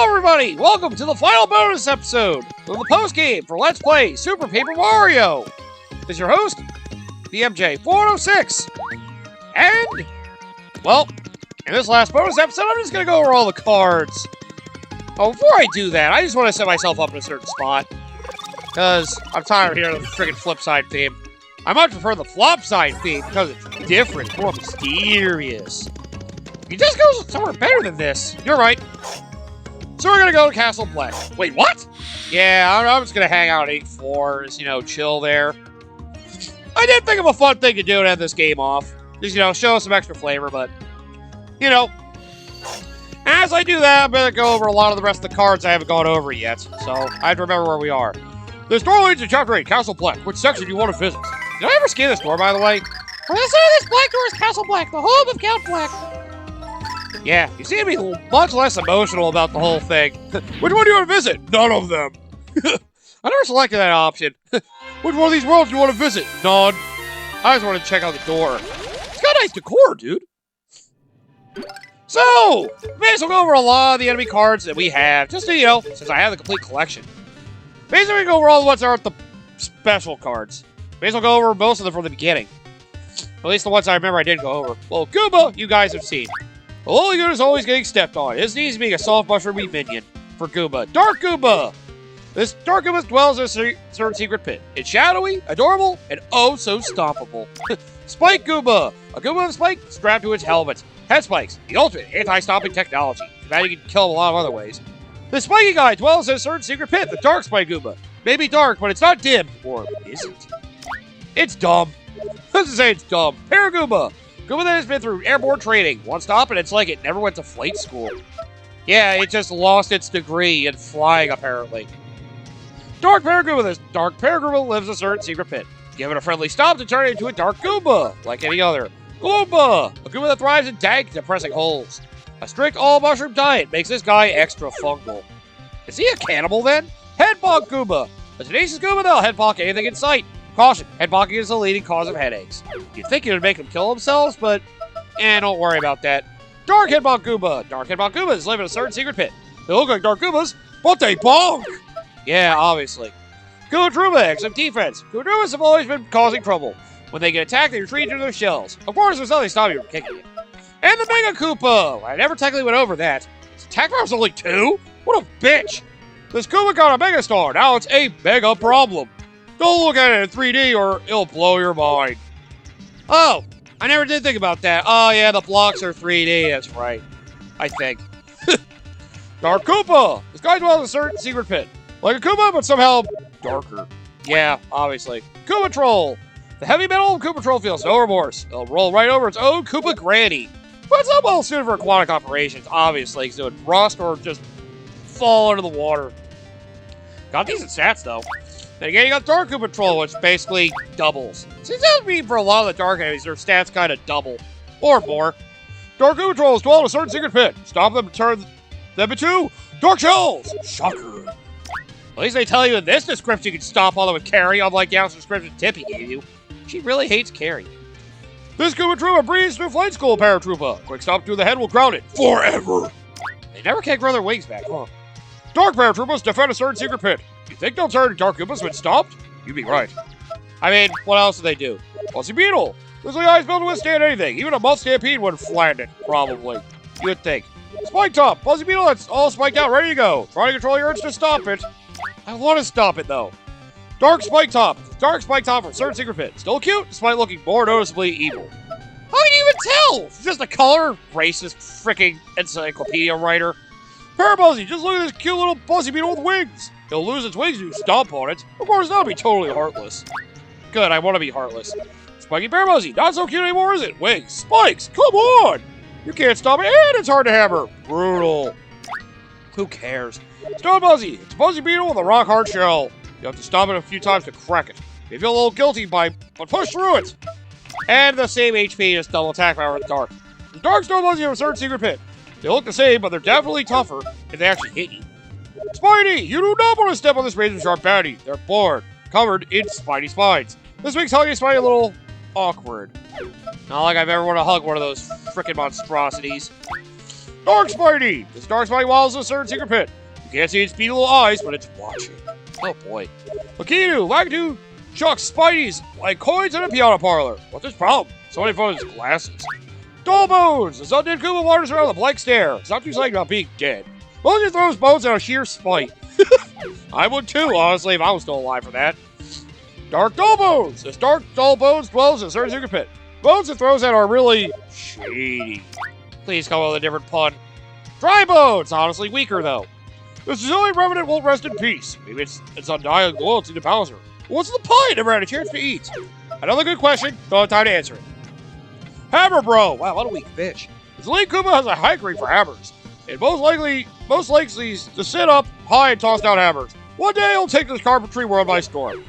Hello everybody! Welcome to the final bonus episode of the Postgame for Let's Play Super Paper Mario! This is your host, the MJ406. And, well, in this last bonus episode, I'm just going to go over all the cards. Oh, before I do that, I just want to set myself up in a certain spot. Because I'm tired of hearing the friggin' flip side theme. I much prefer the flop side theme because it's different, more mysterious. You just go somewhere better than this. You're right. So we're gonna go to Castle Black. Wait, what? Yeah, I'm just gonna hang out at 8 floors, chill there. I did think of a fun thing to do to end this game off. Just, show us some extra flavor, but, as I do that, I'm gonna go over a lot of the rest of the cards I haven't gone over yet, so I have to remember where we are. This door leads to Chapter 8, Castle Black. Which section do you want to visit? Did I ever scan this door, by the way? On the side of this black door is Castle Black, the home of Count Black. Yeah, you seem to be much less emotional about the whole thing. Which one do you want to visit? None of them. I never selected that option. Which one of these worlds do you want to visit? None. I just want to check out the door. It's got nice decor, dude. So, may as well go over a lot of the enemy cards that we have, just to, since I have the complete collection. Basically, we go over all the ones that aren't the special cards. May as well go over most of them from the beginning. At least the ones I remember I didn't go over. Well, Goomba, you guys have seen. The Holy Good is always getting stepped on. It needs to be a soft mushroomy minion for Goomba. Dark Goomba! This Dark Goomba dwells in a certain secret pit. It's shadowy, adorable, and oh so stoppable. Spike Goomba! A Goomba with a spike strapped to its helmet. Head spikes, the ultimate anti-stopping technology. Now you can kill him a lot of other ways. The spiky guy dwells in a certain secret pit, the Dark Spike Goomba. Maybe dark, but it's not dim. Or is it? It's dumb. Let's just say it's dumb. Paragoomba! Goomba that has been through airborne training. One stop and it's like it never went to flight school. Yeah, it just lost its degree in flying, apparently. Dark Paragoomba. This Dark Paragoomba lives in a certain secret pit. Give it a friendly stop to turn it into a Dark Goomba, like any other. Goomba! A Goomba that thrives in dank, depressing holes. A strict all-mushroom diet makes this guy extra fungal. Is he a cannibal, then? Headbonk Goomba! A tenacious Goomba that'll headbonk anything in sight. Caution, headbonking is the leading cause of headaches. You'd think it would make them kill themselves, but, don't worry about that. Dark Headbonk Goomba! Dark Headbonk Goombas live in a certain secret pit. They look like Dark Goombas, but they bonk! Yeah, obviously. Goomba Truma, excellent defense. Goomba Trumas have always been causing trouble. When they get attacked, they retreat into their shells. Of course, there's nothing stopping you from kicking it. And the Mega Koopa! I never technically went over that. His attack power's only 2? What a bitch! This Koopa got a Mega Star, now it's a mega problem. Don't look at it in 3D or it'll blow your mind. Oh, I never did think about that. Oh yeah, the blocks are 3D, that's right. I think. Dark Koopa! This guy dwells in a certain secret pit. Like a Koopa, but somehow darker. Yeah, obviously. Koopa Troll! The heavy metal Koopa Troll feels no remorse. It'll roll right over its own Koopa Granny. But it's not well suited for aquatic operations, obviously, because it would rust or just fall into the water. Got decent stats, though. Then again, you got Dark Koopa Troll, which basically doubles. Seems to be for a lot of the Dark enemies, their stats kind of double. Or more. Dark Koopa Trolls dwell in a certain secret pit. Stop them and turn them into Dark Shells! Shocker. At least they tell you in this description you can stop all of it with Carrie, unlike the outer description Tippy gave you. She really hates Carrie. This Koopa Troopa breathes through flight school, Paratroopa. Quick stop to the head will ground it. Forever! They never can grow their wings back, huh? Dark Paratroopas defend a certain secret pit. You think they'll turn Dark Goombas when stopped? You'd be right. I mean, what else do they do? Fuzzy Beetle! This guy's built to withstand anything. Even a month stampede wouldn't flatten it, probably. You'd think. Spike Top! Fuzzy Beetle that's all spiked out, ready to go. Try to control your urge to stop it. I want to stop it, though. Dark Spike Top! Dark Spike Top from a certain secret pit. Still cute, despite looking more noticeably evil. How can you even tell? It's just a color? Racist freaking encyclopedia writer. Parabuzzy, just look at this cute little Fuzzy Beetle with wings. He'll lose its wings if you stomp on it. Of course, that'll be totally heartless. Good, I want to be heartless. Spiky Parabuzzy, not so cute anymore, is it? Wings, spikes, come on! You can't stop it, and it's hard to hammer. Brutal. Who cares? Stone Buzzy, it's a Fuzzy Beetle with a rock-hard shell. You have to stop it a few times to crack it. You feel a little guilty but push through it. And the same HP, just double attack power with Dark. The Dark Stone Buzzy have a certain secret pit. They look the same, but they're definitely tougher if they actually hit you. Spidey, you do not want to step on this razor-sharp baddie. They're bored, covered in Spidey spines. This makes hugging Spidey a little awkward. Not like I've ever wanted to hug one of those frickin' monstrosities. Dark Spidey! This Dark Spidey wallows in a certain secret pit. You can't see its beady little eyes, but it's watching. Oh boy. Lakitu, Lakitu chucks Spideys like coins in a piano parlor. What's his problem? Somebody found his glasses. Dull Bones! This undead Koopa wanders around with a blank stare. It's not too psyched about being dead. Mostly throws Bones out of sheer spite. I would too, honestly, if I was still alive for that. Dark Dull Bones! This Dark Dull Bones dwells in a certain secret pit. Bones it throws at are really shady. Please come up with a different pun. Dry Bones! Honestly weaker, though. The Sicilian Revenant won't rest in peace. Maybe it's undying loyalty to Bowser. What's the point? Never had a chance to eat. Another good question. Don't have time to answer it. Hammer Bro! Wow, what a weak bitch. This Elite Koopa has a hankering for hammers. And most likely to sit up high and toss down hammers. One day he'll take this carpentry world by storm.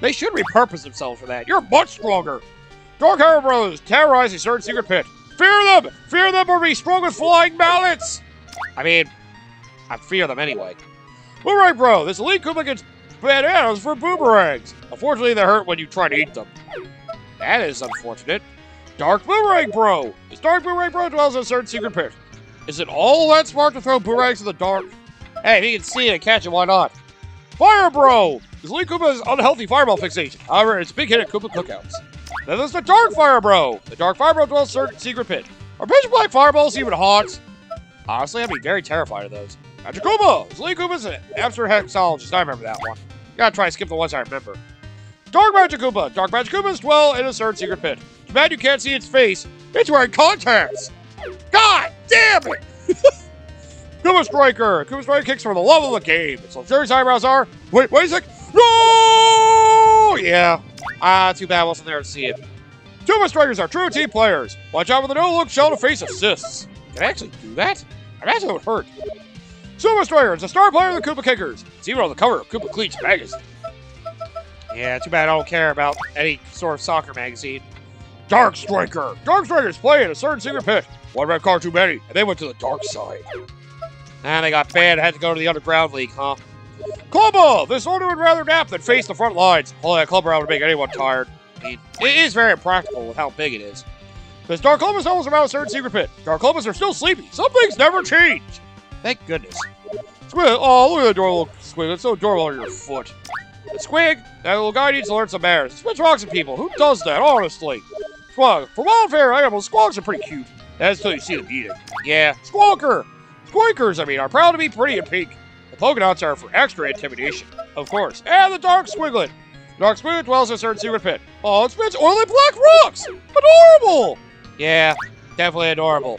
They should repurpose themselves for that. You're much stronger. Dark Hammer Bros terrorize a certain secret pit. Fear them! Fear them or be strong with flying mallets! I mean, I fear them anyway. Boomerang Bro! This Elite Koopa gets bananas for boomerangs. Unfortunately, they hurt when you try to eat them. That is unfortunate. Dark Boomerang Bro! This Dark Boomerang Bro dwells in a certain secret pit. Is it all that smart to throw boomerangs in the dark? Hey, if you can see it and catch it, why not? Fire Bro! This Elite Koopa has unhealthy fireball fixation. However, it's a big hit at Koopa cookouts. Then there's the Dark Fire Bro! The Dark Fire Bro dwells in a certain secret pit. Are pitch black fireballs even hot? Honestly, I'd be very terrified of those. Magic Koopa! This Elite Koopa's an abstract hexologist. I remember that one. Gotta try to skip the ones I remember. Dark Magic Koopa! Dark Magic Koopas dwell in a certain secret pit. Too bad you can't see its face. It's wearing contacts! God damn it! Koopa Striker! Koopa Striker kicks for the love of the game. Its luxurious eyebrows are... Wait a sec! No! Yeah. Too bad I wasn't there to see it. Koopa Strikers are true team players. Watch out for the no-look shell to face assists. Can I actually do that? I imagine it would hurt. Koopa Striker is a star player of the Koopa Kickers. It's even on the cover of Koopa Cleats magazine. Yeah, too bad I don't care about any sort of soccer magazine. Dark Striker! Dark Strikers play in a certain secret pit. One red card too many, and they went to the dark side. And they got banned and had to go to the underground league, huh? Clubba! This order would rather nap than face the front lines. All that Clubba would make anyone tired. I mean, it is very impractical with how big it is. This Dark Clubba's almost around a certain secret pit. Dark Clubbas are still sleepy. Some things never change. Thank goodness. Squig, oh, look at the adorable Squig. It's so adorable on your foot. And Squig, that little guy needs to learn some manners. Spits rocks at people. Who does that, honestly? Squawk. For wildfire animals, squawks are pretty cute. That's until you see them eating. Yeah, Squawker. Squawkers, are proud to be pretty and pink. The polka dots are for extra intimidation, of course. And the Dark Squiglet. The Dark Squiglet dwells in a certain secret pit. Oh, it spits oily black rocks! Adorable! Yeah, definitely adorable.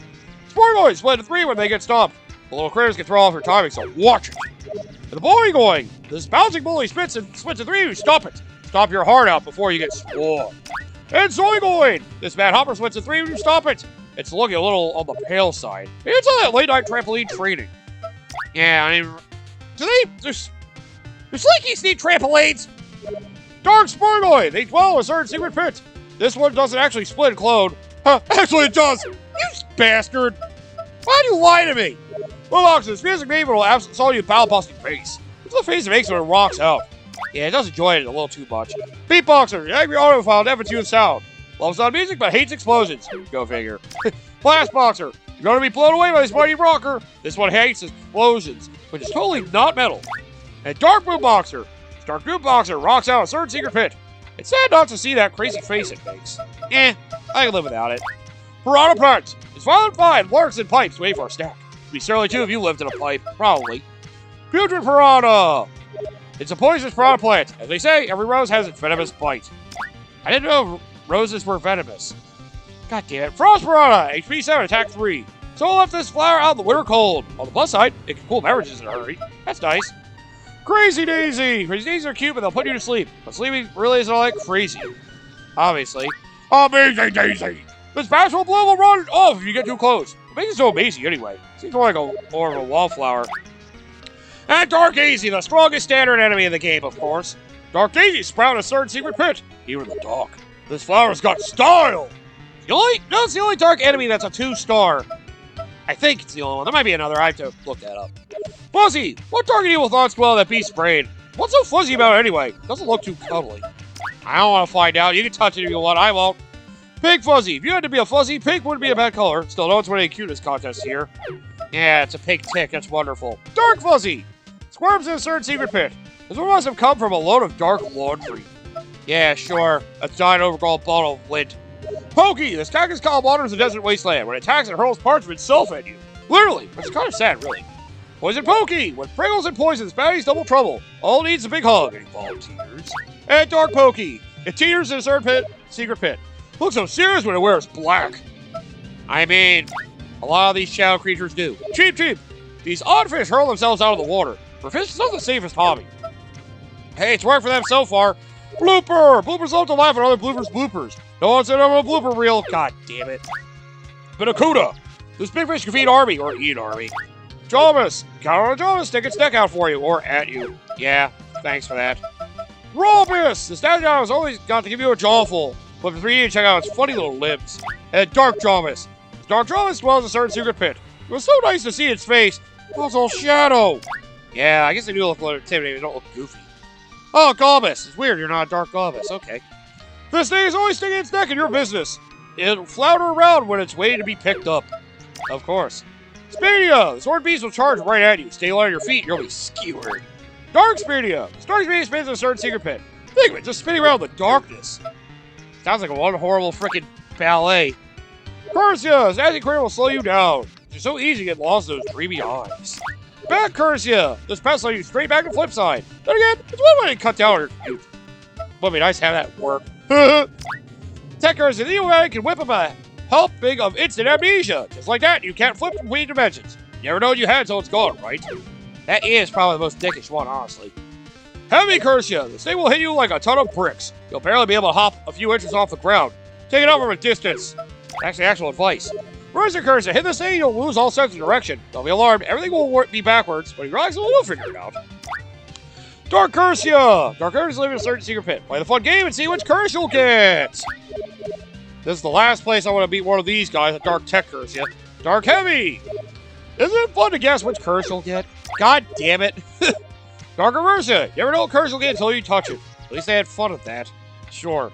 Sporgoys split into 3 when they get stomped. The little critters can throw off your timing, so watch it. And the bully going. This bouncing bully splits in 3 you stop it. Stop your heart out before you get swarmed. And Zoigoid! This Mad Hopper splits in 3 when you stop it. It's looking a little on the pale side. Maybe it's on that late-night trampoline training. Yeah, I mean... Do Slinkies need trampolines? Dark Sporgoid! They dwell in a certain secret pit. This one doesn't actually split and clone. Huh, actually it does! You bastard! Why'd you lie to me? Bullbox, this music maybe will absolutely solve you foul-busting face. What's the face it makes when it rocks out? Yeah, it does enjoy it a little too much. Beatboxer, your angry audiophile never tunes sound. Loves loud music but hates explosions. Go figure. Blastboxer, you're gonna be blown away by this mighty rocker. This one hates explosions, which is totally not metal. And Dark Boomboxer. Dark Boomboxer rocks out a certain secret pit. It's sad not to see that crazy face it makes. I can live without it. Piranha Plant. It's violent fine, lurks in pipes, wait for a snack. It'd be surly too if you lived in a pipe. Probably. Putrid Piranha. It's a poisonous piranha plant. As they say, every rose has its venomous bite. I didn't know roses were venomous. God damn it. Frost Piranha! HP 7, attack 3. So left this flower out in the winter cold. On the plus side, it can cool beverages in a hurry. That's nice. Crazy Daisy! Crazy Daisies are cute, but they'll put you to sleep. But sleeping really isn't all that crazy. Obviously. Amazing Daisy! This bashful bloom will run off if you get too close. What makes it so amazing anyway? Seems more like more of a wallflower. And Dark Daisy, the strongest standard enemy in the game, of course. Dark Daisy sprout a certain secret pit, here in the dark. This flower's got style! It's the only dark enemy that's a 2-star. I think it's the only one. There might be another. I have to look that up. Fuzzy! What dark and evil thoughts dwell in that beast's brain? What's so fuzzy about it anyway? Doesn't look too cuddly. I don't want to find out. You can touch it if you want. I won't. Pink Fuzzy. If you had to be a fuzzy, pink wouldn't be a bad color. Still, no one's winning a cuteness contest here. Yeah, it's a pink tick. That's wonderful. Dark Fuzzy. Squirms in a certain secret pit. This one must have come from a load of dark laundry. Yeah, sure. A giant overgrown bottle of lint. Pokey. This cactus column wanders the desert wasteland. When it attacks, it hurls parts of itself at you. Literally. Which is kind of sad, really. Poison Pokey. With Pringles and poisons, baddies double trouble. All needs a big hug. Any volunteers? And Dark Pokey. It teeters in a certain secret pit. Looks so serious when it wears black. I mean, a lot of these shadow creatures do. Cheap. These odd fish hurl themselves out of the water. For fish, it's not the safest hobby. Hey, it's worked for them so far. Blooper! Bloopers love to laugh at other bloopers. No one said I'm a blooper reel. God damn it. Binacuda! This big fish can feed army, or eat army. Jomus! Count on a Jomus, stick its neck out for you, or at you. Yeah, thanks for that. Robus! The statue has always got to give you a jawful. But for 3D, check out its funny little limbs. And Dark Jomus. Dark Jomus dwells in a certain secret pit. It was so nice to see its face. It was all shadow. Yeah, I guess they do look a little intimidating. They don't look goofy. Oh, Galbus. It's weird you're not a Dark Galbus. Okay. This thing is always sticking its neck in your business. It'll flounder around when it's waiting to be picked up. Of course. Speedia! The sword beast will charge right at you. Stay light on your feet, you'll be skewered. Dark Speedia! The Dark Speedia spins in a certain secret pit. Think of it, just spinning around in the darkness. Sounds like one horrible freaking ballet. Cursia! This acid career will slow you down. It's so easy to get lost in those dreamy eyes. Back Cursia! This pest will you straight back to flip side. Then again, it's one way to cut down on your commute. Would be nice to have that work. Tech Cursia, the UI can whip him a helping of instant amnesia. Just like that, you can't flip between dimensions. You never know what you had until it's gone, right? That is probably the most dickish one, honestly. Heavy Cursia! This thing will hit you like a ton of bricks. You'll barely be able to hop a few inches off the ground. Take it up from a distance. Actually, actual advice. Razor Cursia, hit this thing, you'll lose all sense of direction. Don't be alarmed, everything will be backwards. When you relax, we'll figure it out. Dark Cursia! Dark Cursia live in a certain secret pit. Play the fun game and see which curse you'll get. This is the last place I want to beat one of these guys, a Dark Tech Cursia. Dark Heavy! Isn't it fun to guess which curse you'll get? God damn it. Dark Cursia! You never know what curse you'll get until you touch it. At least they had fun at that. Sure.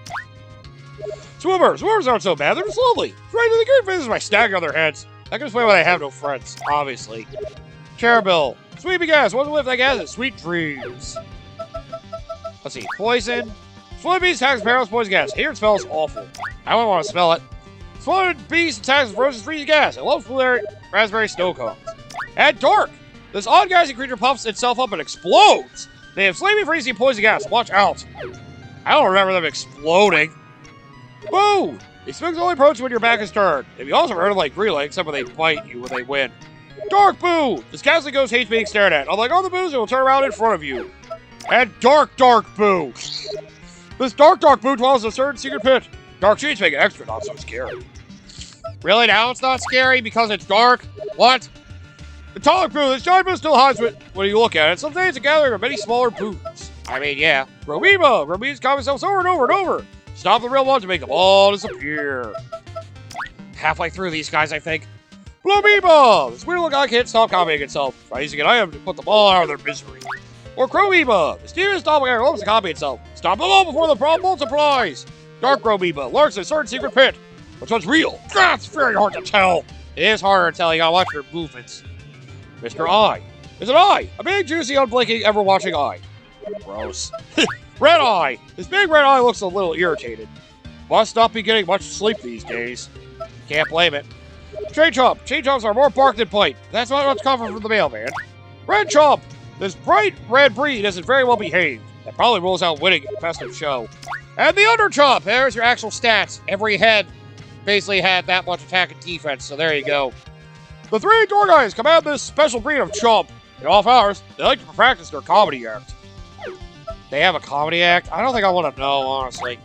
Swimmers! Swimmers aren't so bad, they're just lovely. Right to the great faces by stacking on their heads. I can explain why they have no friends, obviously. Cherubil. Sweet gas, want to live that gas is sweet dreams. Let's see, poison. Swollen beast attacks Barrel's poison gas. Here it smells awful. I don't want to smell it. Swollen beast attacks frozen freezing gas. I love blueberry raspberry snow cones. And dark. This odd gassy creature puffs itself up and explodes. They have flaming freezing poison gas. Watch out. I don't remember them exploding. Boo! These swings only approach when your back is turned. If you also heard of like relay, except when they bite you when they win. Dark Boo! This ghastly ghost hates being stared at. Unlike all the boos, it will turn around in front of you. And Dark Boo! This Dark Boo dwells in a certain secret pit. Dark sheets make it extra not so scary. Really? Now it's not scary because it's dark? What? The taller Boo, this giant Boo still hides when you look at it. Some days it's a gathering of many smaller Boos. I mean, yeah. Robiba! Robiba's calm themselves over and over and over. Stop the real ones to make them all disappear. Halfway through these guys, I think. Blobiba! This weird little guy can't stop copying itself. Try using an item to put them all out of their misery. Or Crobiba! This demon doppelganger loves to copy itself. Stop them all before the problem multiplies. Dark Crobiba lurks in a certain secret pit. Which one's real? It's very hard to tell. It is harder to tell. You gotta watch your movements. Mr. Eye. It's an eye! A big, juicy, unblinking, ever-watching eye. Gross. Red Eye! This big red eye looks a little irritated. Must not be getting much sleep these days. Can't blame it. Chain Chomp! Chain Chomps are more bark than bite. That's not what's coming from the mailman. Red Chomp! This bright red breed isn't very well behaved. That probably rules out winning a festive show. And the Under Chomp! There's your actual stats. Every head basically had that much attack and defense, so there you go. The three door guys command this special breed of Chomp. In off hours, they like to practice their comedy act. They have a comedy act? I don't think I want to know, honestly.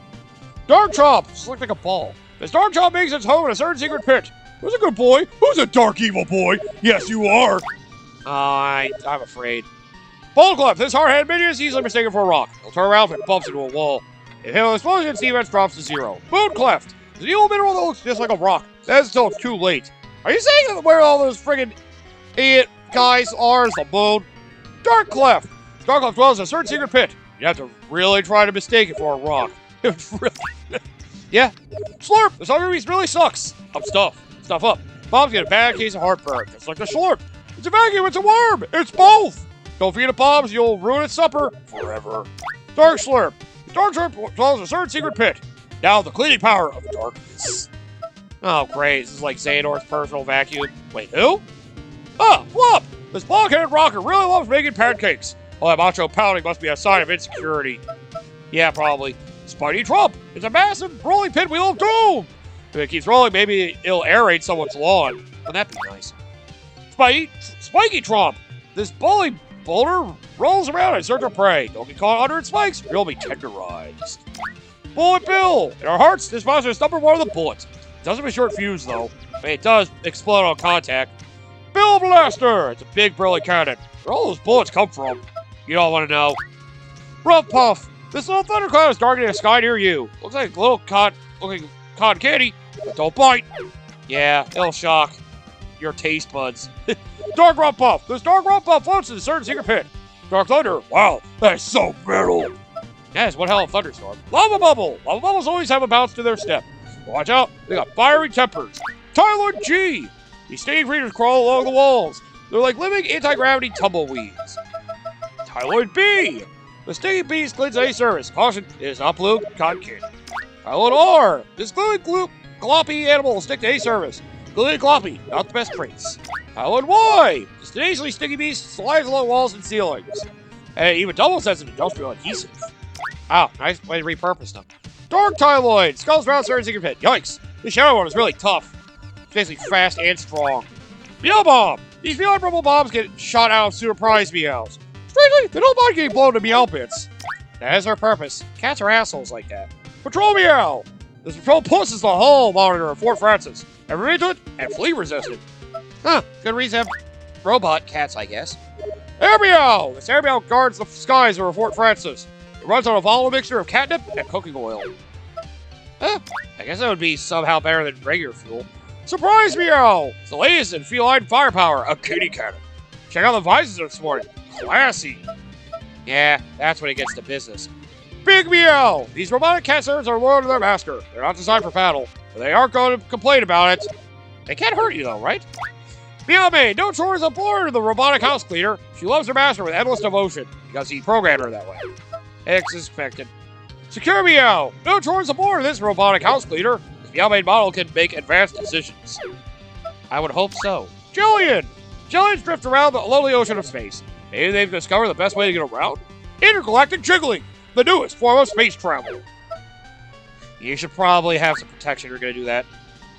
Dark Chomp! Slick like a ball. This Dark Chomp makes its home in a certain secret pit. Who's a good boy? Who's a dark evil boy? Yes, you are! I'm afraid. Bullclef! This hard-headed minion is easily mistaken for a rock. He'll turn around if it bumps into a wall. If hit with explosions, defense drops to 0. Mooncleft! It's an evil mineral that looks just like a rock. That's until it's too late. Are you saying that where all those friggin' idiot guys are is the moon? Dark Cleft! Dark Cleft dwells in a certain secret pit. You have to really try to mistake it for a rock. Yeah. Slurp! This Hungry Beast really sucks. Up stuff. Stuff up. Mom's get a bad case of heartburn, just like the Slurp. It's a vacuum, it's a worm! It's both! Don't feed it bombs, you'll ruin its supper forever. Dark Slurp. The Dark Slurp dwells in a certain secret pit. Now the cleaning power of the darkness. Oh, great. This is like Xehanor's personal vacuum. Wait, who? Ah, Flop! This blockheaded rocker really loves making pancakes. All that macho pounding must be a sign of insecurity. Yeah, probably. Spidey Trump! It's a massive rolling pinwheel of doom! If it keeps rolling, maybe it'll aerate someone's lawn. Wouldn't that be nice? Spiky Trump! This bully boulder rolls around in search of prey. Don't get caught under its spikes, or you'll be tenderized. Bullet Bill! In our hearts, this monster is number one of the bullets. It doesn't have a short fuse, though. I mean, it does explode on contact. Bill Blaster! It's a big, burly cannon. Where all those bullets come from? You don't want to know. Rough Puff! This little thundercloud is darkening the sky near you. Looks like a little looking cotton candy, but don't bite. Yeah, it'll shock your taste buds. Dark Rough Puff! This Dark Rough Puff floats in a certain secret pit. Dark Thunder! Wow, that's so metal! Yes, one hell of a thunderstorm. Lava Bubble! Lava Bubbles always have a bounce to their step. Watch out, they got fiery tempers. Tyloid G! These stinging creatures crawl along the walls. They're like living anti-gravity tumbleweeds. Tyloid B! The stinging beast cleans any surface. Caution, it is not blue, cotton candy. Tyloid R! This gloppy animal will stick to any surface. Gluey gloppy, not the best traits. Tyloid Y! This tenaciously stingy beast slides along walls and ceilings. And even double sets of industrial adhesive. Wow, nice way to repurpose them. Dark Tyloid! Skulls around certain secret pit. Yikes! This shadow one is really tough. It's basically fast and strong. Meow Bomb! These meow purple bombs get shot out of surprise meows. Strangely, they don't mind getting blown to meow bits. That is their purpose. Cats are assholes like that. Patrol Meow! This patrol pushes the hull monitor of Fort Francis. Every into it, and flea resistant. Huh, good reason to have robot cats, I guess. Air Meow! This Air Meow guards the skies over Fort Francis. It runs on a volatile mixture of catnip and cooking oil. Huh, I guess that would be somehow better than regular fuel. Surprise Meow! It's the latest in feline firepower, a kitty cannon. Check out the visors this morning. Classy. Yeah, that's when it gets to business. Big Meow! These robotic cat servants are loyal to their master. They're not designed for battle, but they aren't going to complain about it. They can't hurt you though, right? Meow Maid, no chores aboard the robotic house cleaner. She loves her master with endless devotion, because he programmed her that way. As expected. Secure Meow! No chores aboard this robotic house cleaner. The Meow Maid model can make advanced decisions. I would hope so. Jillian! Jillians drift around the lonely ocean of space. Maybe they've discovered the best way to get around? Intergalactic jiggling! The newest form of space travel. You should probably have some protection if you're going to do that.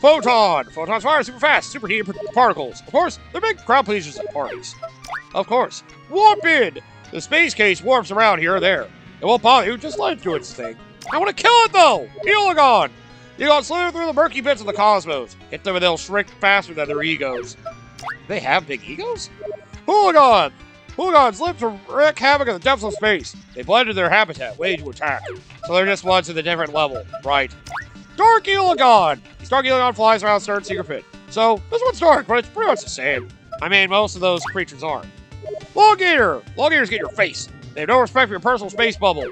Photon! Photons fire super fast, superheated particles. Of course, they're big crowd pleasers at parties. Of course. Warpid! The space case warps around here or there. It won't bother you, just let it do its thing. I want to kill it though! Heligon! Heligon slither through the murky bits of the cosmos. Hit them and they'll shrink faster than their egos. They have big egos? Hooligan! Hooligans live to wreak havoc in the depths of space. They blend into their habitat, waiting to attack. So they're just ones at a different level. Right. Dark Heligon! These Dark Heligon flies around a certain secret pit. So, this one's dark, but it's pretty much the same. I mean, most of those creatures aren't. Longator! Longators get your face. They have no respect for your personal space bubble.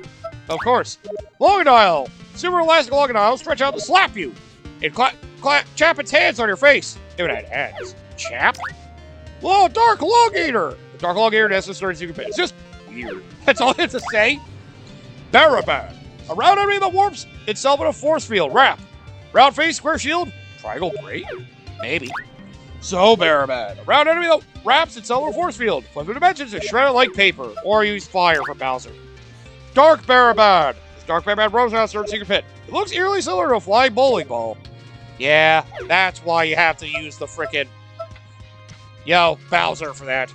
Of course. Longadile! Super elastic Longadile stretch out to slap you. And chap its hands on your face. If it had hands. Chap? Whoa, Dark Longator! The Dark Longator has a certain secret pit. It's just weird. That's all it has to say. Baraban. A round enemy that warps itself in a force field. Wrap. Round face, square shield. Triangle braid? Maybe. So Baraban. A round enemy that wraps itself in a force field. Flip the dimensions and shred it like paper. Or use fire from Bowser. Dark Baraban. This Dark Baraban roams around a certain secret pit. It looks eerily similar to a flying bowling ball. Yeah, that's why you have to use the frickin' Bowser for that.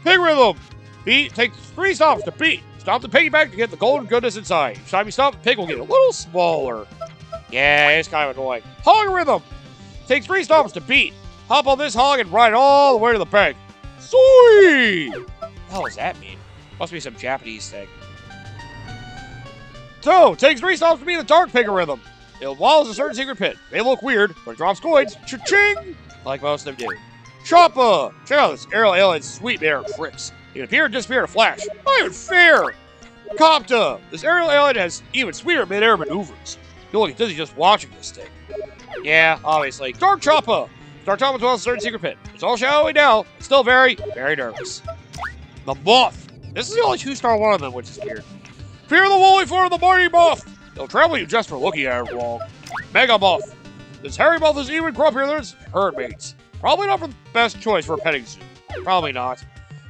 Pig Rhythm! Beat takes 3 stops to beat. Stop the piggyback to get the golden goodness inside. Each time you stop, the pig will get a little smaller. Yeah, it's kind of annoying. Hog Rhythm! Takes 3 stops to beat. Hop on this hog and ride all the way to the peg. Soy! What the hell does that mean? Must be some Japanese thing. So, takes 3 stops to beat the Dark Pig Rhythm. It wallows a certain secret pit. They look weird, but it drops coins. Cha-ching! Like most of them do. Choppa! Check out this aerial alien's sweet air tricks. It appeared and disappeared in a flash. Not even fair! Copta! This aerial alien has even sweeter mid-air maneuvers. You'll get dizzy just watching this thing. Yeah, obviously. Dark Choppa! Dark Choppa dwells in a certain secret pit. It's all shadowy now. It's still very, very nervous. The Moth. This is the only 2-star one of them, which is weird. Fear the woolly form of the mighty Moth! They'll trouble you just for looking at it wrong. Mega Moth. This hairy moth is even grumpier than its herd mates. Probably not the best choice for a petting zoo. Probably not.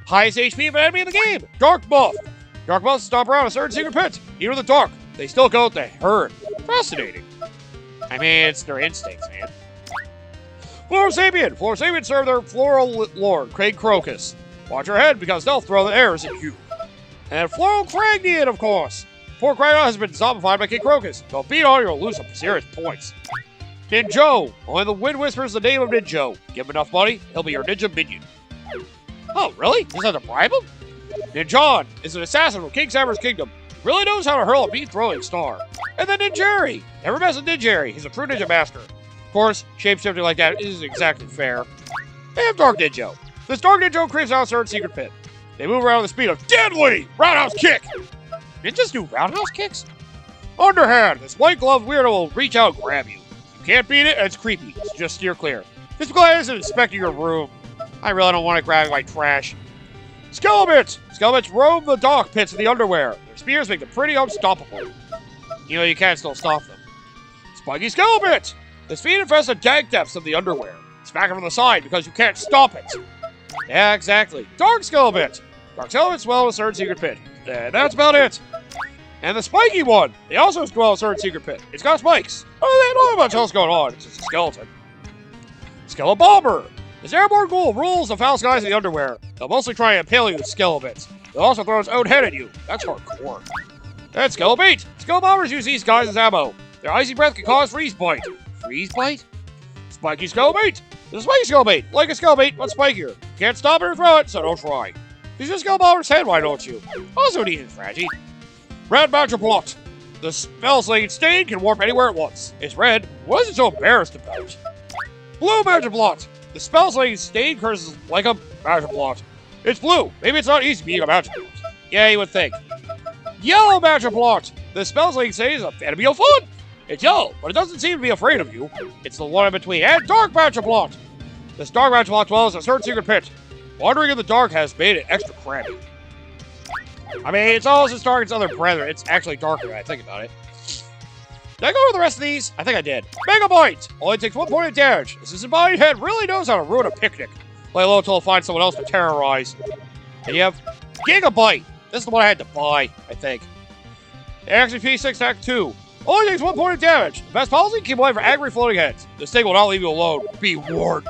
Highest HP of an enemy in the game. Dark Moth. Dark Moths stomp around a certain secret pit. Even in the dark, they still go with the herd. Fascinating. I mean, it's their instincts, man. Floral Sapien. Floral Sapien serve their floral lord, Craig Crocus. Watch your head because they'll throw the arrows at you. And Floral Cragnian, of course. Poor Cragnian has been zombified by King Crocus. Don't beat on, you'll lose some serious points. Ninjo. Only the wind whispers the name of Ninjo. Give him enough money, he'll be your ninja minion. Oh, really? Just have to bribe him? Ninjon is an assassin from King Samurai kingdom. He really knows how to hurl a beat-throwing star. And then Ninjari. Never mess with Ninjari. He's a true ninja master. Of course, shape-shifting like that isn't exactly fair. And Dark Ninjo. This Dark Ninjo creeps out a certain secret pit. They move around with the speed of deadly roundhouse kick. Ninjas do roundhouse kicks? Underhand. This white-gloved weirdo will reach out and grab you. You can't beat it, and it's creepy, so just steer clear. This guy isn't inspecting your room. I really don't want to grab my trash. Skelebits! Skelebits roam the dark pits of the underwear. Their spears make them pretty unstoppable. You know, you can still stop them. Spiky Skelebit! This feed infests the dank depths of the underwear. Smack it from the side because you can't stop it. Yeah, exactly. Dark Skelebit! Dark Skelebits dwell in a certain secret pit. And that's about it. And the spiky one! They also dwell in a certain secret pit. It's got spikes. Oh, they don't know much else going on. It's just a skeleton. Skelebomber! This airborne ghoul rules the foul skies of the underwear. They'll mostly try and impale you with Skelebits. They'll also throw its own head at you. That's hardcore. And Skelebait! Skelebombers use these guys as ammo. Their icy breath can cause freeze bite. Freeze bite? Spiky Skelebait! This is Spiky Skelebait. Like a Skelebait, but spikier. Can't stop it or throw it, so don't try. Use a Skelebomber's head, why don't you? Also neat and fragile. Red Badger Blot. The spell-slinging stain can warp anywhere it wants. It's red. What is it so embarrassed about? Blue Badger Blot. The spell-slinging stain curses like a Badger Blot. It's blue. Maybe it's not easy being a Badger Blot. Yeah, you would think. Yellow Badger Blot. The spell-slinging stain is a enemy of fun. It's yellow, but it doesn't seem to be afraid of you. It's the one in between. And Dark Badger Blot. This Dark Badger Blot dwells in a certain secret pit. Wandering in the dark has made it extra crabby. I mean, it's almost as dark as other brethren. It's actually darker when I think about it. Did I go over the rest of these? I think I did. Mega Bite! Only takes 1 point of damage. This disembodied head really knows how to ruin a picnic. Play low until it finds someone else to terrorize. And you have Gigabyte. This is the one I had to buy, I think. Action P6 Act 2. Only takes 1 point of damage. The best policy? Keep away from angry floating heads. This thing will not leave you alone. Be warned.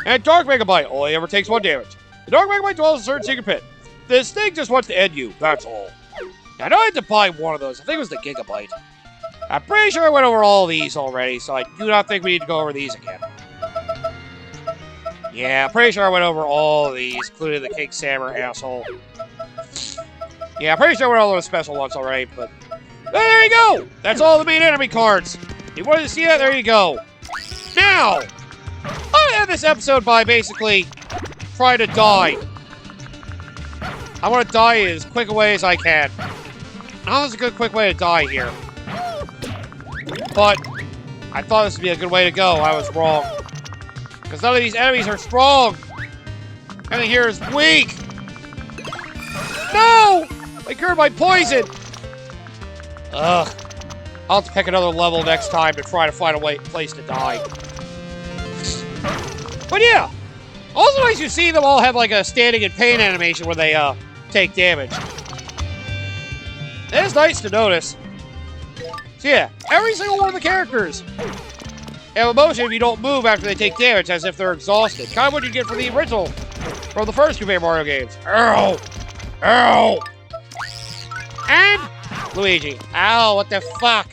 And Dark Megabyte only ever takes 1 damage. The Dark Megabyte dwells in a certain secret pit. This thing just wants to end you, that's all. I know I had to buy one of those. I think it was the Gigabyte. I'm pretty sure I went over all these already, so I do not think we need to go over these again. Yeah, I'm pretty sure I went over all of these, including the King Samurai asshole. Yeah, I'm pretty sure I went over those special ones already, but... there you go! That's all the main enemy cards! You wanted to see that? There you go. Now! I end this episode by basically trying to die. I want to die as quick a way as I can. Now is a good quick way to die here. But I thought this would be a good way to go. I was wrong. Because none of these enemies are strong. Everything here is weak. No! They cured my poison. Ugh. I'll have to pick another level next time to try to find a place to die. But yeah. Also nice you see them all have like a standing in pain animation where they take damage. It is nice to notice. So yeah, every single one of the characters have a motion if you don't move after they take damage, as if they're exhausted. Kind of what you get from the original, from the first Super Mario games. Ow! Ow! And Luigi. Ow, what the fuck?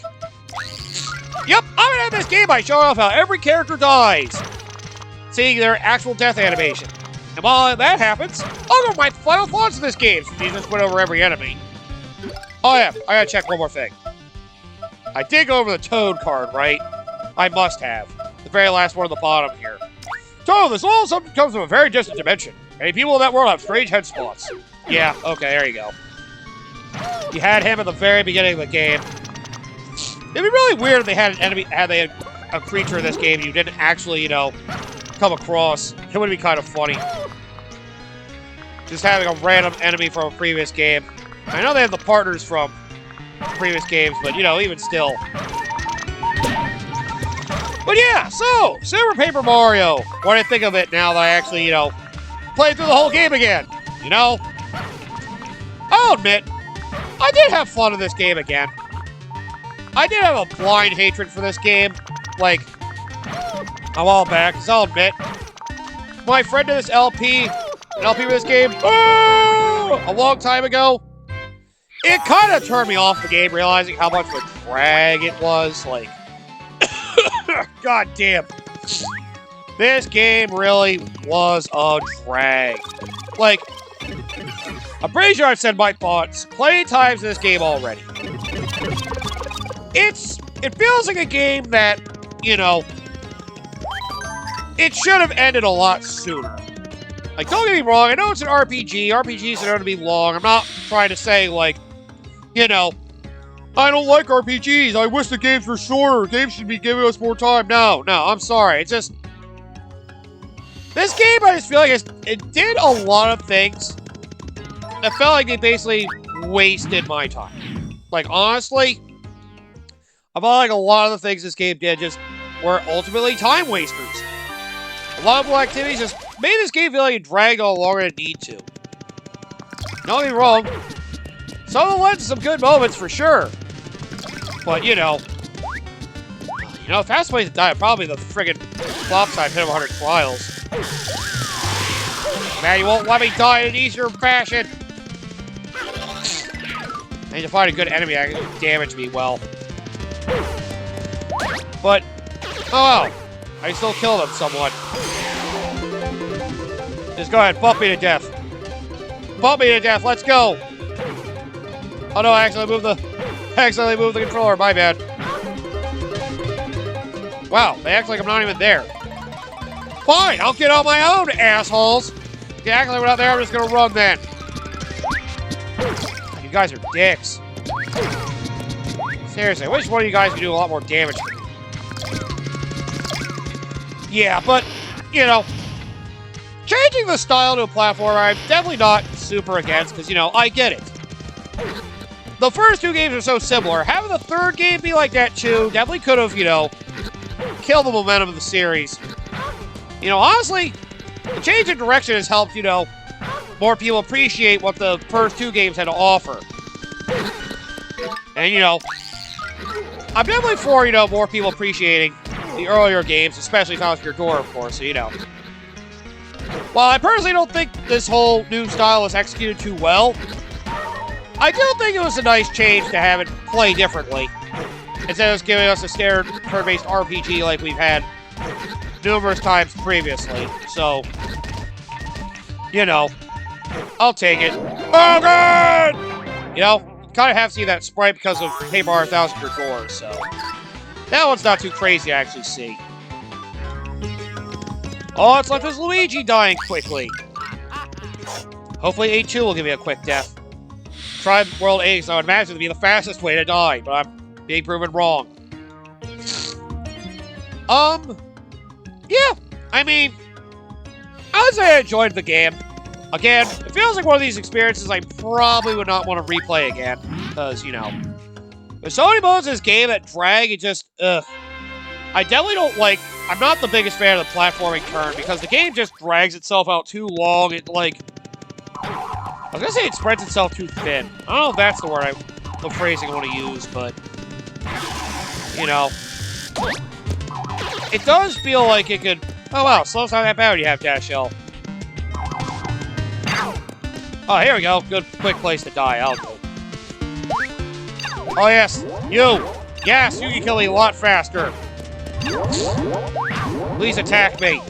Yep, I'm gonna end this game by showing off how every character dies. Seeing their actual death animation. And while that happens, I'll go over my final thoughts of this game, since you just went over every enemy. Oh yeah, I gotta check one more thing. I did go over the Toad card, right? I must have. The very last one at the bottom here. Toad, this world comes from a very distant dimension. Many people in that world have strange head spots. Yeah, okay, there you go. You had him at the very beginning of the game. It'd be really weird if they had an enemy, they had a creature in this game you didn't actually, you know, come across. It would be kind of funny. Just having a random enemy from a previous game. I know they have the partners from previous games, but, you know, even still. But yeah, so, Super Paper Mario. What do you think of it now that I actually, you know, played through the whole game again? You know? I'll admit, I did have fun in this game again. I did have a blind hatred for this game, like, a while back, because I'll admit, my friend did this LP for this game, a long time ago. It kind of turned me off the game, realizing how much of a drag it was, like, god damn. This game really was a drag. Like, I'm pretty sure I've said my thoughts plenty of times in this game already. It feels like a game that, you know, it should have ended a lot sooner. Like, don't get me wrong, I know it's an RPG. RPGs are going to be long. I'm not trying to say, like, you know, I don't like RPGs. I wish the games were shorter. Games should be giving us more time. No, I'm sorry. It's just... This game, I just feel like it did a lot of things that felt like they basically wasted my time. Like, honestly, I felt like a lot of the things this game did just were ultimately time wasters. A lot of little activities just made this game feel like it dragged on longer than it need to. Don't get me wrong. Some of them led to some good moments for sure. But, you know, fast ways to die, probably the friggin' flop side hit of 100 trials. Man, you won't let me die in an easier fashion. I need to find a good enemy that can damage me well. But, oh well. I still killed him somewhat. Just go ahead, bump me to death. Bump me to death, let's go! Oh no, I accidentally moved the controller, my bad. Wow, they act like I'm not even there. Fine, I'll get on my own, assholes! If you act like we're not there, I'm just gonna run then. You guys are dicks. Seriously, I wish one of you guys could do a lot more damage to me. Yeah, but, you know, changing the style to a platformer, I'm definitely not super against, because, you know, I get it. The first two games are so similar. Having the third game be like that, too, definitely could have, you know, killed the momentum of the series. You know, honestly, the change in direction has helped, you know, more people appreciate what the first two games had to offer. And, you know, I'm definitely for, you know, more people appreciating the earlier games, especially Your Door, of course, so, you know. While I personally don't think this whole new style is executed too well, I do think it was a nice change to have it play differently, instead of just giving us a standard turn-based RPG like we've had numerous times previously. So, you know, I'll take it. Oh, God! You know, kind of have to see that sprite because of Paper Mario 1000 Your Door, so... That one's not too crazy to actually see. Oh, it's left as Luigi dying quickly. Hopefully A2 will give me a quick death. Tried World 8, so I would imagine it would be the fastest way to die, but I'm being proven wrong. Yeah, I mean, I would say I enjoyed the game. Again, it feels like one of these experiences I probably would not want to replay again, because, you know, there's so many moments in this game that drag, it just, ugh. I definitely don't like, I'm not the biggest fan of the platforming turn, because the game just drags itself out too long. It, like, I was gonna say it spreads itself too thin. I don't know if that's the phrasing I want to use, but, you know, it does feel like it could, oh wow, slow's not that bad when you have Dash L. Oh, here we go. Good, quick place to die. I'll go. Oh, yes. You. Yes, you can kill me a lot faster. Please attack me.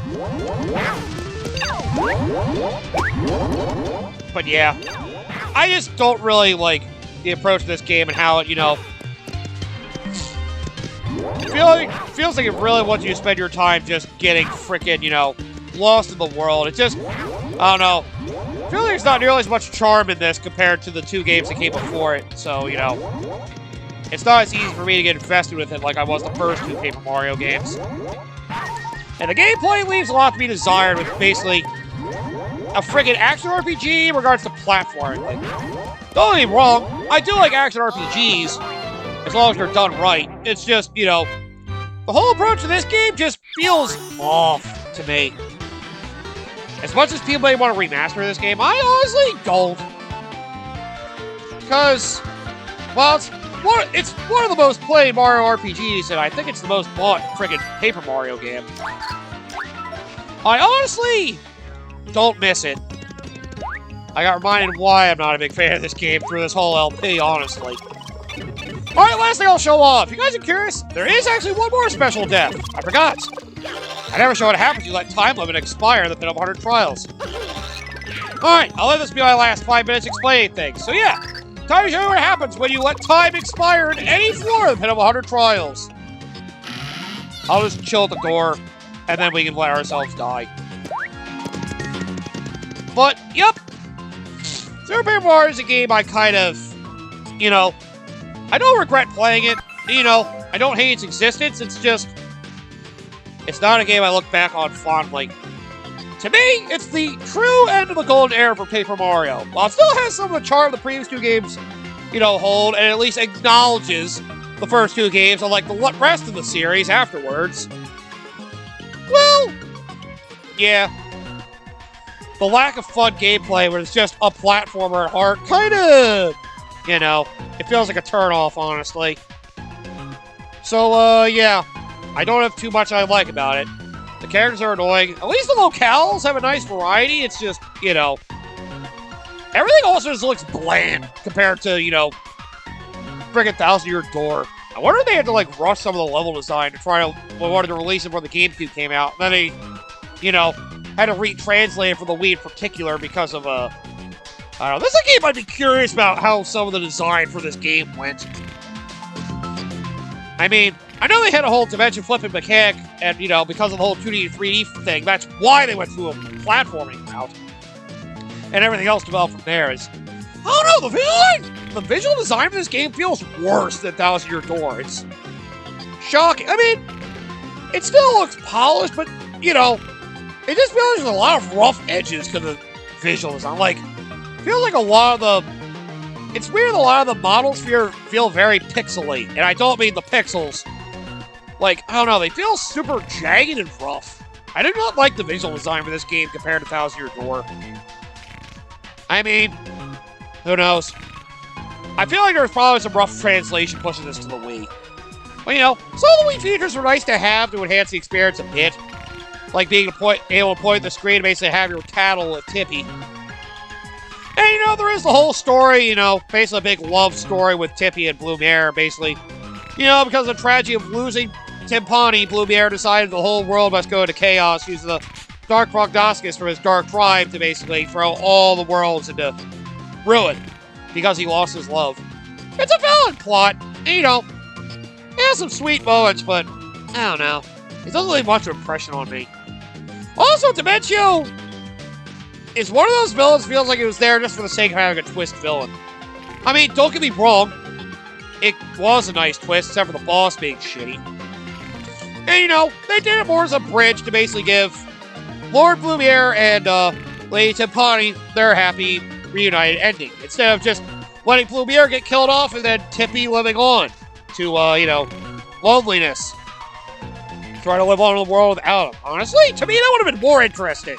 But yeah, I just don't really like the approach to this game and how it, you know, feels like it really wants you to spend your time just getting frickin', you know, lost in the world. It just, I don't know. I feel like there's not nearly as much charm in this compared to the two games that came before it. So, you know, it's not as easy for me to get invested with it like I was the first 2 Paper Mario games. And the gameplay leaves a lot to be desired with basically a friggin' action RPG in regards to platforming. Like, don't get me wrong, I do like action RPGs as long as they're done right. It's just, you know, the whole approach to this game just feels off to me. As much as people may want to remaster this game, I honestly don't. Because, well, it's one of the most played Mario RPGs, and I think it's the most bought friggin' Paper Mario game. I honestly don't miss it. I got reminded why I'm not a big fan of this game through this whole LP, honestly. Alright, last thing I'll show off. You guys are curious? There is actually one more special death. I forgot. I never show what happens. You let time limit expire in the pit of 100 trials. Alright, I'll let this be my last 5 minutes explaining things. So yeah, time to show you what happens when you let time expire in any floor of the pit of 100 trials. I'll just chill at the door, and then we can let ourselves die. But, yep. Super Paper Mario is a game I kind of, you know, I don't regret playing it. You know, I don't hate its existence. It's just, it's not a game I look back on fondly. To me, it's the true end of the golden era for Paper Mario. While it still has some of the charm the previous 2 games, you know, hold, and at least acknowledges the first 2 games, unlike the rest of the series afterwards. Well, yeah. The lack of fun gameplay where it's just a platformer at heart, kind of, you know, it feels like a turn-off, honestly. So, yeah, I don't have too much I like about it. The characters are annoying. At least the locales have a nice variety. It's just, you know, everything also just looks bland compared to, you know, friggin' 1,000-Year Door. I wonder if they had to, like, rush some of the level design to try to, wanted to release it when the GameCube came out. And then they, you know, had to retranslate it for the Wii in particular because of, I don't know. This is a game I'd be curious about how some of the design for this game went. I mean, I know they had a whole dimension flipping mechanic, and, you know, because of the whole 2D to 3D thing, that's why they went through a platforming route. And everything else developed from there is, I don't know, the visual design of this game feels worse than 1,000-Year Door. It's shocking. I mean, it still looks polished, but, you know, it just feels like there's a lot of rough edges to the visual design. Like, it feels like a lot of the... It's weird, a lot of the models feel very pixely, and I don't mean the pixels. Like, I don't know, they feel super jagged and rough. I do not like the visual design for this game compared to 1,000-Year Door. I mean, who knows? I feel like there's probably some rough translation pushing this to the Wii. But, you know, some of the Wii features are nice to have to enhance the experience a bit. Like being able to point at the screen and basically have your tattle at Tippy. And, you know, there is the whole story, you know, basically a big love story with Tippy and Blumiere, basically. You know, because of the tragedy of losing Timpani, Blumiere decided the whole world must go into chaos, using the Dark Prognosticus from his Dark Tribe to basically throw all the worlds into ruin because he lost his love. It's a valid plot, and, you know, it has some sweet moments, but I don't know. It doesn't leave much of an impression on me. Also, Dimentio is one of those villains that feels like it was there just for the sake of having a twist villain. I mean, don't get me wrong, it was a nice twist, except for the boss being shitty. And, you know, they did it more as a bridge to basically give Lord Blumiere and Lady Timpani their happy reunited ending, instead of just letting Blumiere get killed off and then Tippy living on to, you know, loneliness. Trying to live on in the world without him. Honestly, to me, that would have been more interesting.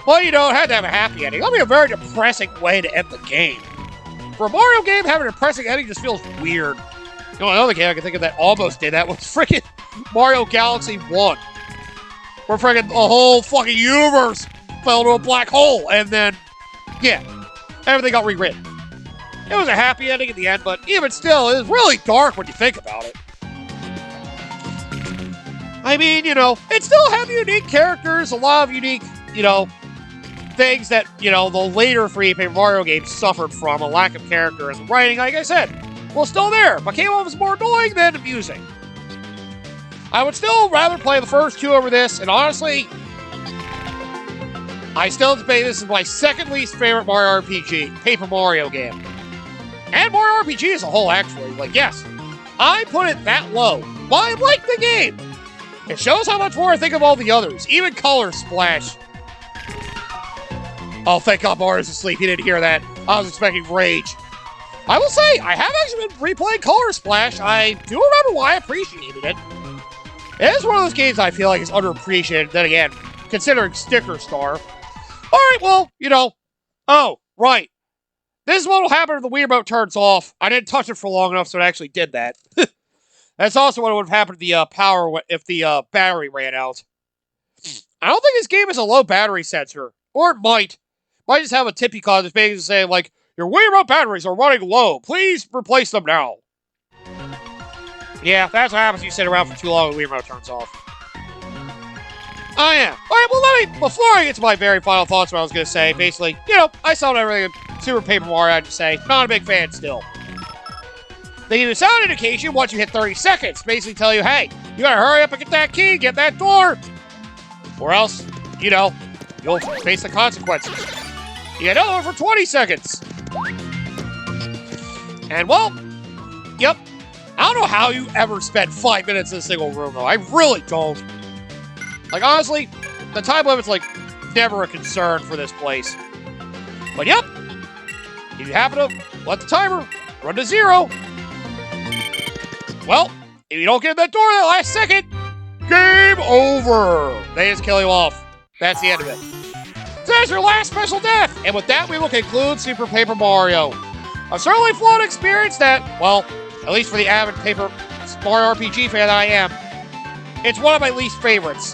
Well, you know, it had to have a happy ending. That would be a very depressing way to end the game. For a Mario game, having a depressing ending just feels weird. You know, another game I can think of that almost did that was freaking Mario Galaxy 1. Where freaking the whole fucking universe fell into a black hole, and then, yeah, everything got rewritten. It was a happy ending at the end, but even still, it was really dark when you think about it. I mean, you know, it still had unique characters, a lot of unique, you know, things that, you know, the later free Paper Mario games suffered from, a lack of character, and the writing, like I said, was still there, but came off as more annoying than amusing. I would still rather play the first 2 over this, and honestly, I still debate this is my second least favorite Mario RPG, Paper Mario game. And Mario RPG as a whole, actually. Like, yes, I put it that low. But I like the game. It shows how much more I think of all the others. Even Color Splash. Oh, thank God Mario's asleep. He didn't hear that. I was expecting rage. I will say, I have actually been replaying Color Splash. I do remember why I appreciated it. It is one of those games I feel like is underappreciated. Then again, considering Sticker Star. Alright, well, you know. Oh, right. This is what will happen if the Wii remote turns off. I didn't touch it for long enough, so it actually did that. That's also what would have happened to the power if the battery ran out. I don't think this game has a low battery sensor. Or it might. Might just have a tippy cause that's basically saying, like, your Wii remote batteries are running low. Please replace them now. Yeah, that's what happens if you sit around for too long and the Wii remote turns off. Oh, yeah. Alright, well, before I get to my very final thoughts, what I was going to say, basically, you know, I saw everything in Super Paper Mario, I had to say. Not a big fan still. They give you a sound indication once you hit 30 seconds. Basically tell you, hey, you gotta hurry up and get that key, get that door. Or else, you know, you'll face the consequences. You get another one for 20 seconds. And, well, yep. I don't know how you ever spend 5 minutes in a single room, though. I really don't. Like, honestly, the time limit's, like, never a concern for this place. But, yep. If you happen to let the timer run to 0, well, if you don't get in that door in that last second, game over. They just kill you off. That's the end of it. So there's your last special death. And with that, we will conclude Super Paper Mario. A certainly flawed experience that, well, at least for the avid Paper Mario RPG fan I am, it's one of my least favorites.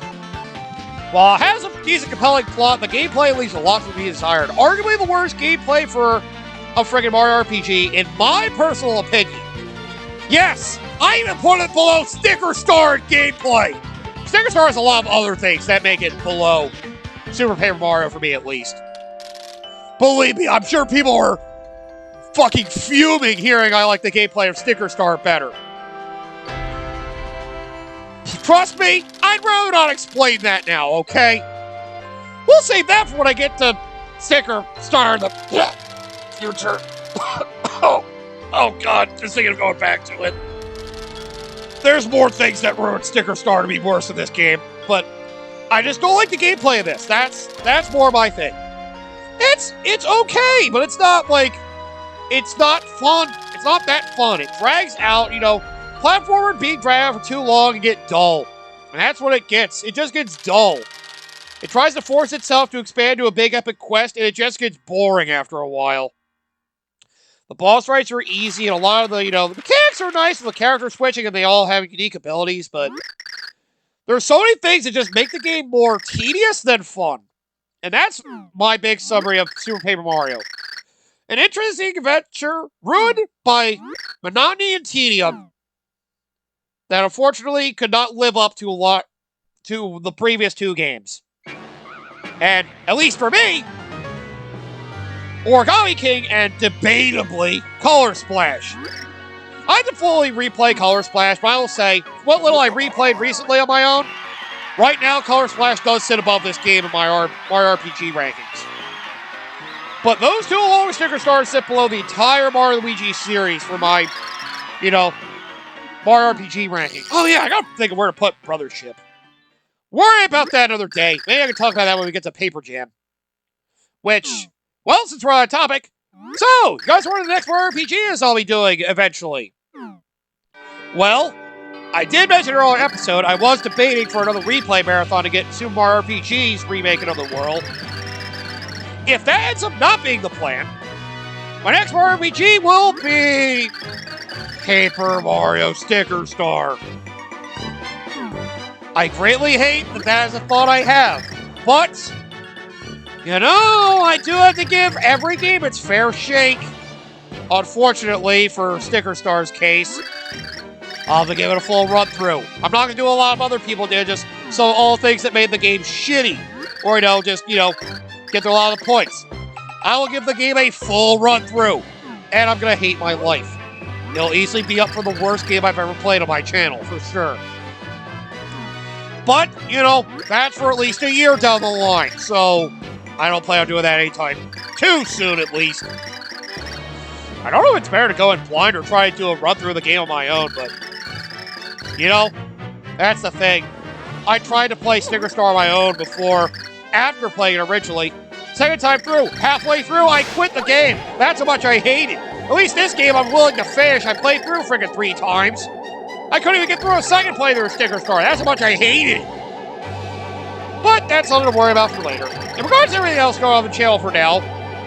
While it has a decent compelling plot, the gameplay leaves a lot to be desired. Arguably the worst gameplay for a friggin' Mario RPG, in my personal opinion. Yes, I even put it below Sticker Star in gameplay. Sticker Star has a lot of other things that make it below Super Paper Mario for me, at least. Believe me, I'm sure people are fucking fuming hearing I like the gameplay of Sticker Star better. Trust me, I'd rather not explain that now, okay? We'll save that for when I get to Sticker Star in the future. Oh God, just thinking of going back to it. There's more things that ruin Sticker Star to be worse than this game, but I just don't like the gameplay of this. That's more my thing. It's okay, but it's not like, it's not fun. It's not that fun. It drags out, you know, platformer being dragged out for too long and get dull. And that's what it gets. It just gets dull. It tries to force itself to expand to a big epic quest, and it just gets boring after a while. The boss fights are easy, and a lot of the, you know, the mechanics are nice, and the character switching, and they all have unique abilities, but there's so many things that just make the game more tedious than fun. And that's my big summary of Super Paper Mario. An interesting adventure ruined by monotony and tedium that unfortunately could not live up to the previous two games. And, at least for me, Origami King and, debatably, Color Splash. I had to fully replay Color Splash, but I will say, what little I replayed recently on my own, right now, Color Splash does sit above this game in my Mario RPG rankings. But those two along with Sticker Stars sit below the entire Mario Luigi series for my, you know, Mario RPG ranking. Oh yeah, I gotta think of where to put Brothership. Worry about that another day. Maybe I can talk about that when we get to Paper Jam. Which, well, since we're on that topic, so, you guys wonder the next Mario RPG is I'll be doing eventually. Well, I did mention in an earlier episode, I was debating for another replay marathon to get Super Mario RPG's Remake Another World. If that ends up not being the plan, my next Mario RPG will be Paper Mario Sticker Star. I greatly hate that is a thought I have, but, you know, I do have to give every game its fair shake. Unfortunately, for Sticker Star's case, I'll have to give it a full run-through. I'm not going to do a lot of other people did, just so all things that made the game shitty, or, you know, just, you know, get a lot of the points. I will give the game a full run-through, and I'm going to hate my life. It'll easily be up for the worst game I've ever played on my channel, for sure. But, you know, that's for at least a year down the line, so I don't plan on doing that anytime too soon, at least. I don't know if it's better to go in blind or try to do a run through the game on my own, but, you know, that's the thing. I tried to play Sticker Star on my own before, after playing it originally. Second time through, halfway through, I quit the game. That's how much I hate it. At least this game I'm willing to finish. I played through freaking 3 times. I couldn't even get through a second playthrough of Sticker Star. That's how much I hate it. But that's something to worry about for later. In regards to everything else going on the channel for now,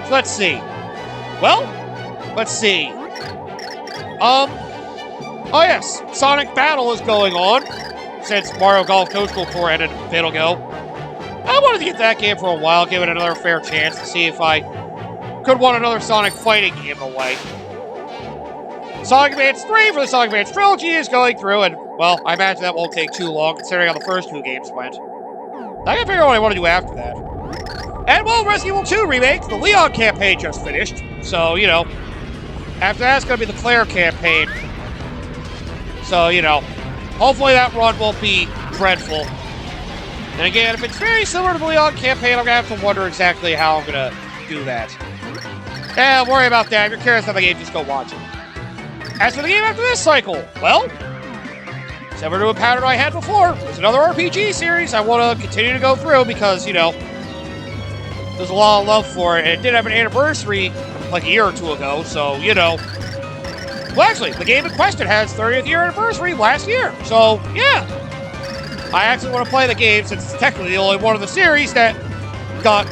so let's see. Well, let's see. Oh yes, Sonic Battle is going on since Mario Golf Coastal Tour ended a bit ago. I wanted to get that game for a while, give it another fair chance to see if I could want another Sonic fighting game away. Sonic Advance 3 for the Sonic Advance trilogy is going through, and, well, I imagine that won't take too long, considering how the first 2 games went. I gotta figure out what I want to do after that. And, well, Resident Evil 2 Remake, the Leon campaign just finished, so, you know, after that's gonna be the Claire campaign. So, you know, hopefully that run won't be dreadful. And again, if it's very similar to the Leon campaign, I'm going to have to wonder exactly how I'm going to do that. And worry about that. If you're curious about the game, just go watch it. As for the game after this cycle, well, similar to a pattern I had before, there's another RPG series I want to continue to go through because, you know, there's a lot of love for it. And it did have an anniversary like a year or 2 ago, so, you know. Well, actually, the game in question has 30th year anniversary last year, so, yeah. I actually want to play the game since it's technically the only one of the series that got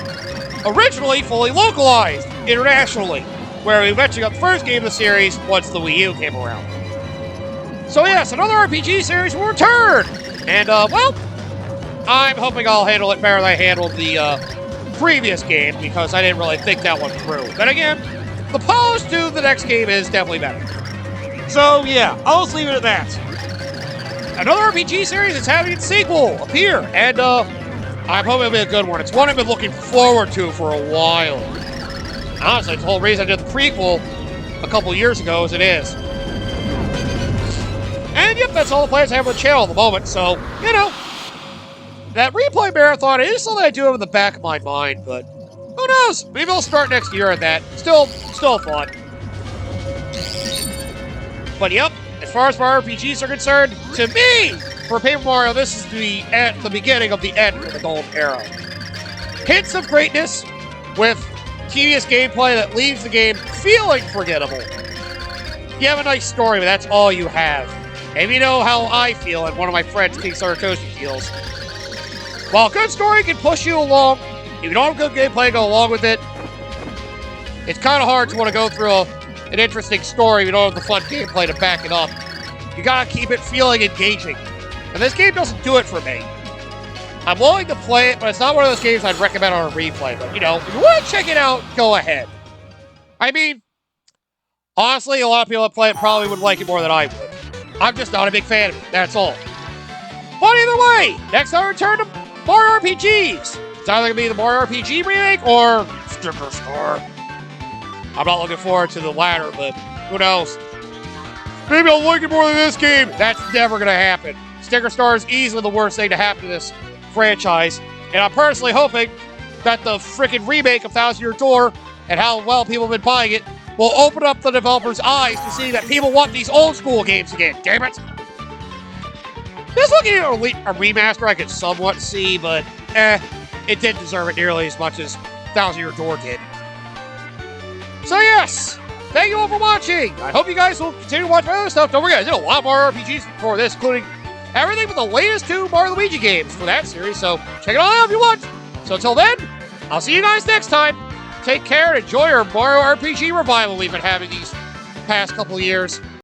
originally fully localized internationally, where we eventually got the first game of the series once the Wii U came around. So yes, another RPG series will return! And, well, I'm hoping I'll handle it better than I handled the previous game, because I didn't really think that one through. Then again, the pose to the next game is definitely better. So yeah, I'll just leave it at that. Another RPG series is having its sequel appear, and I'm hoping it'll be a good one. It's one I've been looking forward to for a while. Honestly, it's the whole reason I did the prequel a couple years ago as it is. And yep, that's all the plans I have on the channel at the moment, so, you know, that replay marathon is something I do have in the back of my mind, but who knows? Maybe I'll start next year at that. Still fun. But yep. As far as my RPGs are concerned, to me, for Paper Mario, this is the beginning of the end of the Golden Era. Hints of greatness with tedious gameplay that leaves the game feeling forgettable. You have a nice story, but that's all you have. And you know how I feel and one of my friends, Kickstarter Toasty, feels. While a good story can push you along, if you don't have good gameplay to go along with it, it's kind of hard to want to go through an interesting story if you don't have the fun gameplay to back it up. You gotta keep it feeling engaging. And this game doesn't do it for me. I'm willing to play it, but it's not one of those games I'd recommend on a replay. But, you know, if you want to check it out, go ahead. I mean, honestly, a lot of people that play it probably would like it more than I would. I'm just not a big fan of it, that's all. But either way, next I return to Mario RPGs. It's either going to be the Mario RPG remake or Sticker Star. I'm not looking forward to the latter, but who knows? Maybe I'll like it more than this game. That's never going to happen. Sticker Star is easily the worst thing to happen to this franchise. And I'm personally hoping that the freaking remake of Thousand Year Door and how well people have been buying it will open up the developers' eyes to see that people want these old school games again. Damn it! Just looking at a remaster I could somewhat see, but it didn't deserve it nearly as much as Thousand Year Door did. So yes, thank you all for watching. I hope you guys will continue to watch my other stuff. Don't forget, I did a lot more RPGs before this, including everything but the latest 2 Mario Luigi games for that series, so check it all out if you want. So until then, I'll see you guys next time. Take care and enjoy our Mario RPG revival we've been having these past couple years.